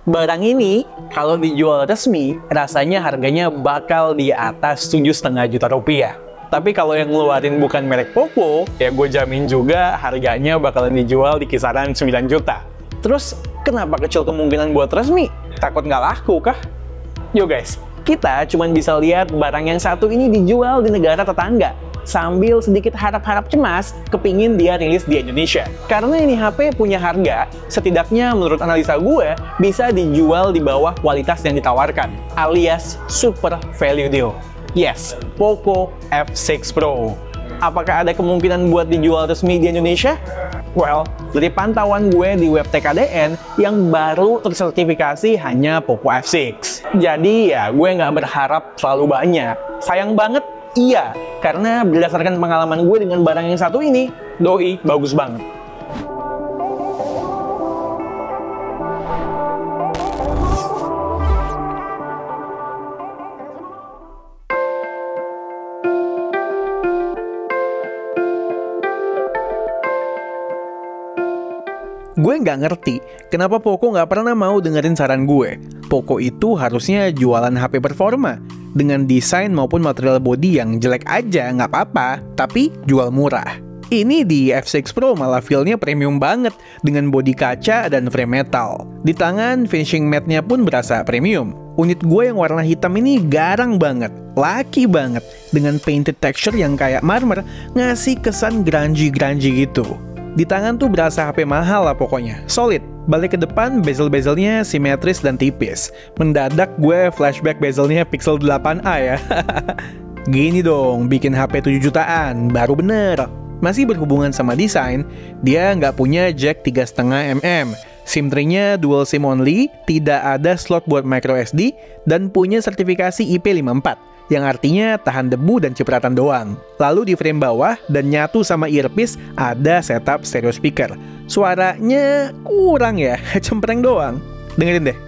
Barang ini kalau dijual resmi, rasanya harganya bakal di atas 7,5 juta rupiah. Tapi kalau yang ngeluarin bukan merek Poco, ya gue jamin juga harganya bakalan dijual di kisaran 9 juta. Terus, kenapa kecil kemungkinan buat resmi? Takut nggak laku kah? Yo guys, kita cuma bisa lihat barang yang satu ini dijual di negara tetangga, sambil sedikit harap-harap cemas kepingin dia rilis di Indonesia. Karena ini HP punya harga, setidaknya menurut analisa gue, bisa dijual di bawah kualitas yang ditawarkan, alias super value deal. Yes, Poco F6 Pro. Apakah ada kemungkinan buat dijual resmi di Indonesia? Well, dari pantauan gue di web TKDN, yang baru tersertifikasi hanya Poco F6. Jadi ya, gue nggak berharap terlalu banyak. Sayang banget, iya, karena berdasarkan pengalaman gue dengan barang yang satu ini, doi bagus banget. Gue nggak ngerti kenapa Poco nggak pernah mau dengerin saran gue. Poco itu harusnya jualan HP performa dengan desain maupun material body yang jelek aja nggak apa-apa, tapi jual murah. Ini di F6 Pro malah feel-nya premium banget dengan body kaca dan frame metal. Di tangan, finishing matte-nya pun berasa premium. Unit gue yang warna hitam ini garang banget, laki banget, dengan painted texture yang kayak marmer, ngasih kesan grungy-grungy gitu. Di tangan tuh berasa HP mahal lah pokoknya, solid. Balik ke depan, bezel-bezelnya simetris dan tipis. Mendadak gue flashback bezelnya Pixel 8a ya. Gini dong, bikin HP 7 jutaan, baru bener. Masih berhubungan sama desain, dia nggak punya jack 3,5 mm. SIM tray-nya dual SIM only, tidak ada slot buat microSD, dan punya sertifikasi IP54. Yang artinya tahan debu dan cipratan doang. Lalu di frame bawah dan nyatu sama earpiece ada setup stereo speaker. Suaranya kurang ya, cempreng doang. Dengerin deh.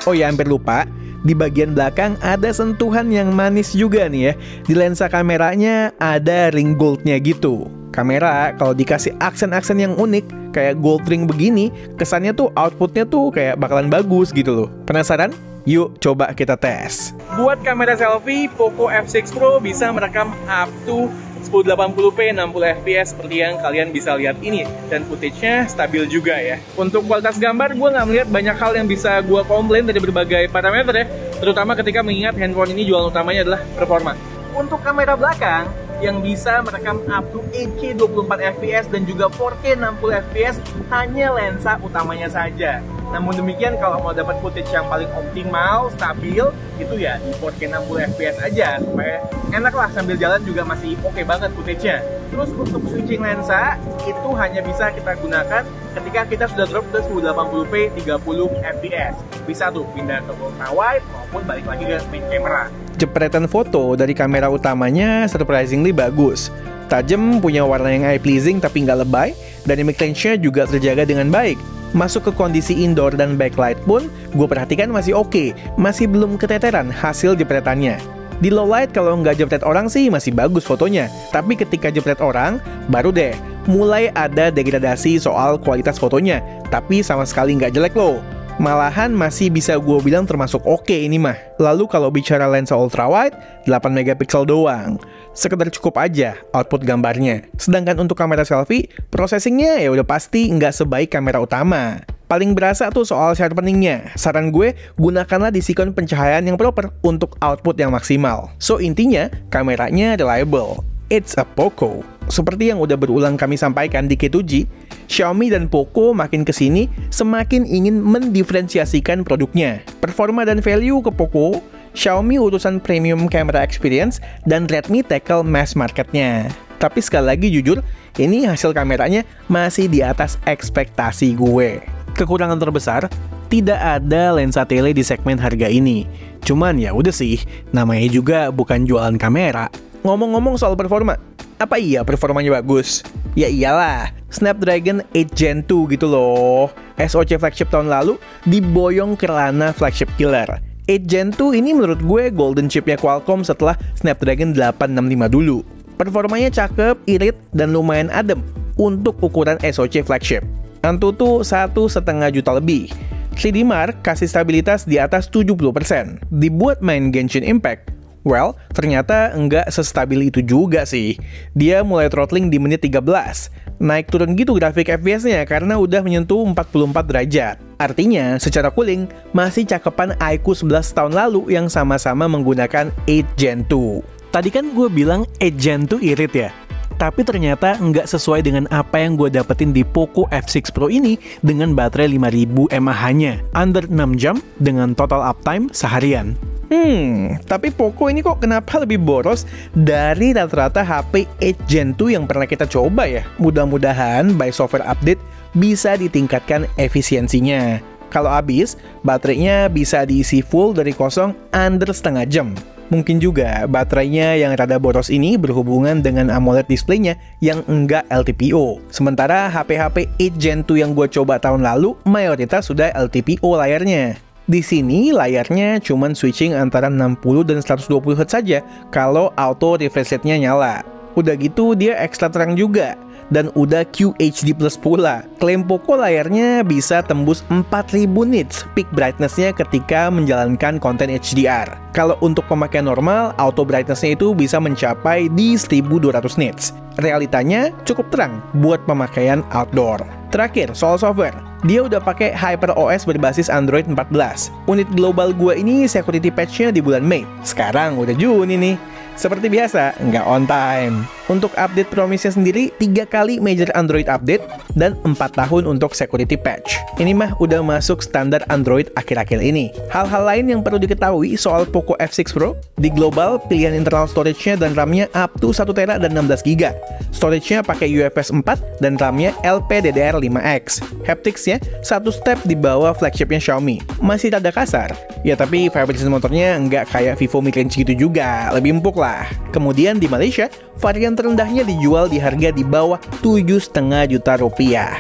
Oh ya, hampir lupa. Di bagian belakang ada sentuhan yang manis juga nih ya. Di lensa kameranya ada ring goldnya gitu. Kamera kalau dikasih aksen-aksen yang unik kayak gold ring begini, kesannya tuh outputnya tuh kayak bakalan bagus gitu loh. Penasaran? Yuk coba kita tes. Buat kamera selfie, Poco F6 Pro bisa merekam up to 1080p 60 fps seperti yang kalian bisa lihat ini, dan footage-nya stabil juga ya. Untuk kualitas gambar, gue nggak melihat banyak hal yang bisa gue komplain dari berbagai parameter ya, terutama ketika mengingat handphone ini jualan utamanya adalah performa. Untuk kamera belakang, yang bisa merekam up to 8K 24 fps dan juga 4K 60 fps hanya lensa utamanya saja. Namun demikian, kalau mau dapat footage yang paling optimal, stabil, itu ya di 4K 60 fps aja, supaya enak lah sambil jalan juga masih oke banget footage-nya. Terus untuk switching lensa, itu hanya bisa kita gunakan ketika kita sudah drop ke 1080p 30 fps. Bisa tuh pindah ke ultra wide maupun balik lagi ke main camera. Jepretan foto dari kamera utamanya surprisingly bagus. Tajam, punya warna yang eye pleasing tapi nggak lebay, dan image range-nya juga terjaga dengan baik. Masuk ke kondisi indoor dan backlight pun gue perhatikan masih oke, masih belum keteteran hasil jepretannya. Di low light kalau nggak jepret orang sih masih bagus fotonya, tapi ketika jepret orang, baru deh mulai ada degradasi soal kualitas fotonya, tapi sama sekali nggak jelek loh. Malahan masih bisa gue bilang termasuk oke ini mah. Lalu kalau bicara lensa ultrawide, 8 megapiksel doang. Sekedar cukup aja output gambarnya. Sedangkan untuk kamera selfie, processingnya ya udah pasti nggak sebaik kamera utama. Paling berasa tuh soal sharpeningnya. Saran gue, gunakanlah di sikon pencahayaan yang proper untuk output yang maksimal. So intinya, kameranya reliable. It's a Poco. Seperti yang udah berulang kami sampaikan di K2G, Xiaomi dan Poco makin kesini semakin ingin mendiferensiasikan produknya. Performa dan value ke Poco, Xiaomi urusan premium camera experience, dan Redmi tackle mass marketnya. Tapi sekali lagi jujur, ini hasil kameranya masih di atas ekspektasi gue. Kekurangan terbesar, tidak ada lensa tele di segmen harga ini. Cuman ya udah sih, namanya juga bukan jualan kamera. Ngomong-ngomong soal performa, apa iya performanya bagus? Ya iyalah, Snapdragon 8 Gen 2 gitu loh. SoC flagship tahun lalu diboyong ke ranah flagship killer. 8 Gen 2 ini menurut gue golden chipnya Qualcomm setelah Snapdragon 865 dulu. Performanya cakep, irit, dan lumayan adem untuk ukuran SoC flagship. Antutu 1,5 juta lebih. 3D Mark kasih stabilitas di atas 70%. Dibuat main Genshin Impact, well, ternyata nggak sestabil itu juga sih. Dia mulai throttling di menit 13. Naik turun gitu grafik FPS-nya karena udah menyentuh 44 derajat. Artinya, secara cooling, masih cakepan iQOO 11 tahun lalu yang sama-sama menggunakan 8 Gen 2. Tadi kan gue bilang 8 Gen 2 irit ya? Tapi ternyata nggak sesuai dengan apa yang gue dapetin di Poco F6 Pro ini dengan baterai 5000 mAh-nya. Under 6 jam dengan total uptime seharian. Tapi Poco ini kok kenapa lebih boros dari rata-rata HP 8 Gen 2 yang pernah kita coba ya? Mudah-mudahan by software update bisa ditingkatkan efisiensinya. Kalau habis, baterainya bisa diisi full dari kosong under setengah jam. Mungkin juga baterainya yang rada boros ini berhubungan dengan AMOLED displaynya yang enggak LTPO. Sementara HP-HP 8 Gen 2 yang gue coba tahun lalu, mayoritas sudah LTPO layarnya. Di sini layarnya cuman switching antara 60 dan 120 Hz saja kalau auto refresh rate-nya nyala. Udah gitu dia ekstra terang juga. Dan udah QHD+ pula. Klaim Poco layarnya bisa tembus 4000 nits peak brightness-nya ketika menjalankan konten HDR. Kalau untuk pemakaian normal, auto brightness-nya itu bisa mencapai di 1200 nits. Realitanya cukup terang buat pemakaian outdoor. Terakhir, soal software. Dia udah pakai HyperOS berbasis Android 14. Unit global gua ini security patch-nya di bulan Mei. Sekarang udah Juni nih. Seperti biasa, nggak on time. Untuk update promise-nya sendiri, 3 kali major Android update dan 4 tahun untuk security patch. Ini mah udah masuk standar Android akhir-akhir ini. Hal-hal lain yang perlu diketahui soal Poco F6 Pro, di global pilihan internal storage-nya dan RAM-nya up to 1TB dan 16GB. Storage-nya pakai UFS 4 dan RAM-nya LPDDR5X. Haptics-nya 1 step di bawah flagship-nya Xiaomi. Masih rada kasar, ya tapi vibration motornya nggak kayak Vivo mid-range gitu juga, lebih empuk lah. Kemudian di Malaysia, varian terendahnya dijual di harga di bawah 7,5 juta rupiah.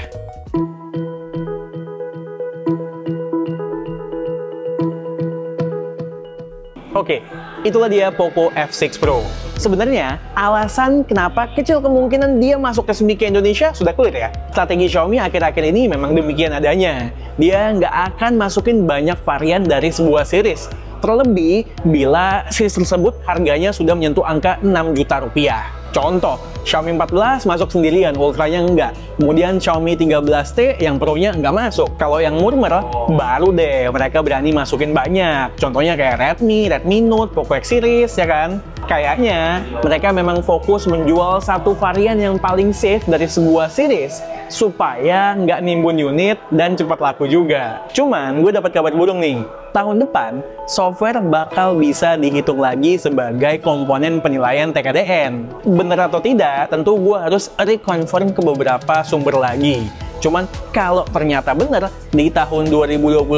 Oke, itulah dia Poco F6 Pro. Sebenarnya, alasan kenapa kecil kemungkinan dia masuk resmi ke Indonesia sudah clear ya. Strategi Xiaomi akhir-akhir ini memang demikian adanya. Dia nggak akan masukin banyak varian dari sebuah series. Terlebih bila series tersebut harganya sudah menyentuh angka 6 juta rupiah. Contoh, Xiaomi 14 masuk sendirian, Ultranya enggak. Kemudian Xiaomi 13T yang Pro-nya enggak masuk. Kalau yang murmer, baru deh mereka berani masukin banyak. Contohnya kayak Redmi Note, Poco X Series, ya kan? Kayaknya mereka memang fokus menjual satu varian yang paling safe dari sebuah series supaya nggak nimbun unit dan cepat laku juga. Cuman gue dapat kabar burung nih. Tahun depan, software bakal bisa dihitung lagi sebagai komponen penilaian TKDN. Bener atau tidak, tentu gue harus reconfirm ke beberapa sumber lagi. Cuman kalau ternyata bener, di tahun 2025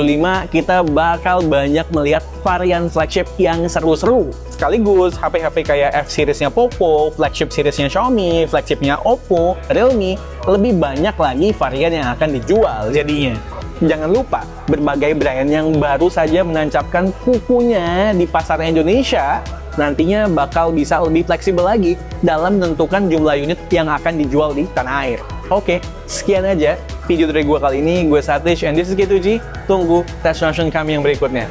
kita bakal banyak melihat varian flagship yang seru-seru. Sekaligus HP-HP kayak F-Series-nya Poco, flagship series-nya Xiaomi, flagship-nya Oppo, Realme, lebih banyak lagi varian yang akan dijual jadinya. Jangan lupa, berbagai brand yang baru saja menancapkan kukunya di pasar Indonesia nantinya bakal bisa lebih fleksibel lagi dalam menentukan jumlah unit yang akan dijual di tanah air. Oke, sekian aja video dari gue kali ini. Gue Satish and this is G2G. Tunggu test launch kami yang berikutnya.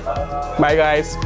Bye guys!